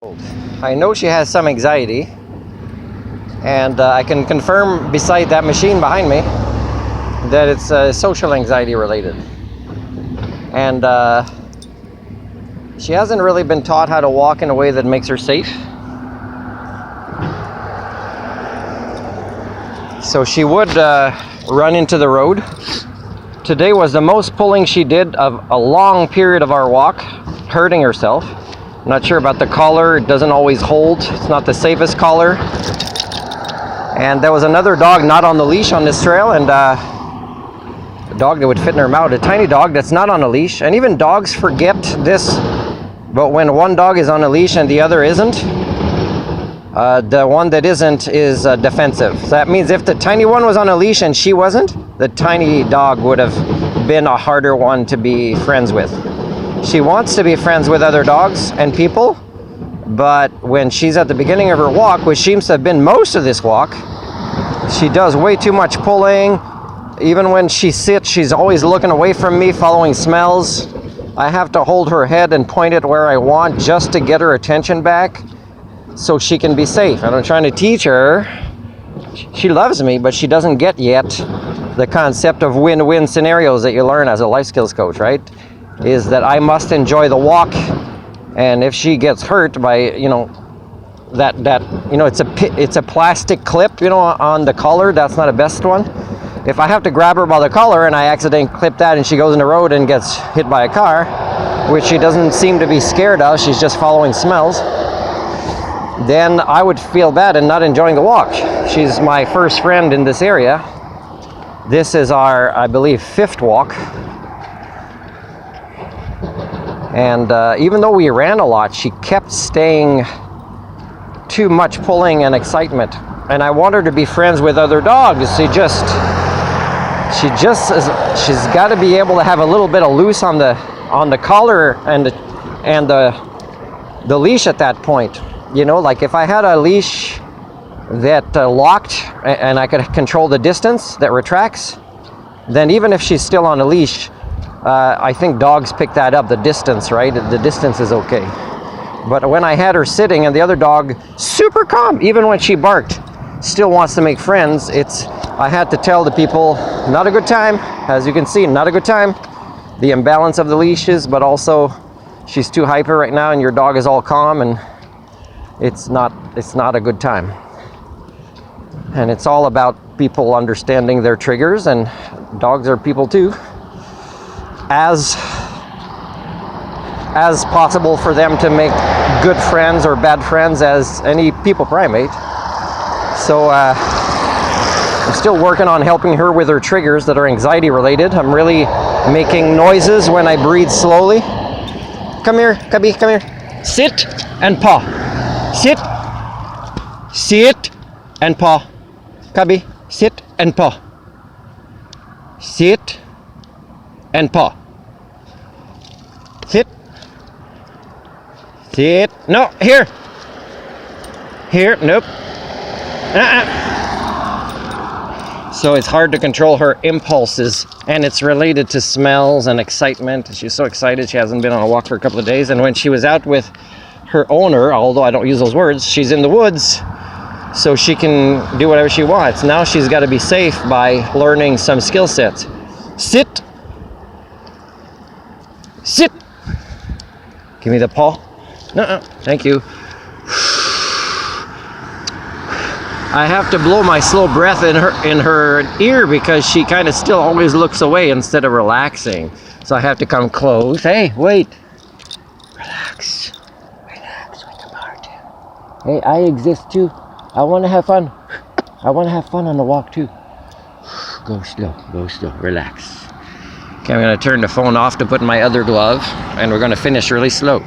I know she has some anxiety, and I can confirm beside that machine behind me that it's social anxiety related. And she hasn't really been taught how to walk in a way that makes her safe. So she would run into the road. Today was the most pulling she did of a long period of our walk, hurting herself. Not sure about the collar, it doesn't always hold. It's not the safest collar. And there was another dog not on the leash on this trail, and a dog that would fit in her mouth, a tiny dog that's not on a leash. And even dogs forget this, but when one dog is on a leash and the other isn't, the one that isn't is defensive. So that means if the tiny one was on a leash and she wasn't, the tiny dog would have been a harder one to be friends with. She wants to be friends with other dogs and people, but when she's at the beginning of her walk, which seems to have been most of this walk, she does way too much pulling. Even when she sits, she's always looking away from me, following smells. I have to hold her head and point it where I want just to get her attention back so she can be safe. And I'm trying to teach her. She loves me, but she doesn't get yet the concept of win-win scenarios that you learn as a life skills coach, right? Is that I must enjoy the walk, and if she gets hurt by it's a plastic clip on the collar, that's not the best one. If I have to grab her by the collar and I accidentally clip that and she goes in the road and gets hit by a car, which she doesn't seem to be scared of, she's just following smells, then I would feel bad and not enjoying the walk. She's my first friend in this area. This is our, I believe, 5th walk. And even though we ran a lot, she kept staying too much pulling and excitement. And I want her to be friends with other dogs. She's got to be able to have a little bit of loose on the collar and the leash at that point. Like if I had a leash that locked and I could control the distance that retracts, then even if she's still on a leash, I think dogs pick that up, the distance, right? The distance is okay. But when I had her sitting and the other dog, super calm, even when she barked, still wants to make friends, I had to tell the people, not a good time. As you can see, not a good time. The imbalance of the leashes, but also she's too hyper right now and your dog is all calm, and it's not a good time. And it's all about people understanding their triggers, and dogs are people too. As possible for them to make good friends or bad friends as any people primate. So I'm still working on helping her with her triggers that are anxiety related. I'm really making noises when I breathe slowly. Come here, Cubby, come here. Sit and paw. Sit. Sit and paw. Cubby, sit and paw. Sit and paw. Sit. Sit. No, here. Here, nope. So it's hard to control her impulses, and it's related to smells and excitement. She's so excited she hasn't been on a walk for a couple of days, and when she was out with her owner, although I don't use those words, she's in the woods, so she can do whatever she wants. Now she's got to be safe by learning some skill sets. Sit. Sit. Give me the paw. No, thank you. I have to blow my slow breath in her ear because she kind of still always looks away instead of relaxing. So I have to come close. Hey, wait. Relax. Relax with the part. Hey, I exist too. I want to have fun. I want to have fun on the walk too. Go slow. Go slow. Relax. Okay, I'm going to turn the phone off to put in my other glove, and we're going to finish really slow.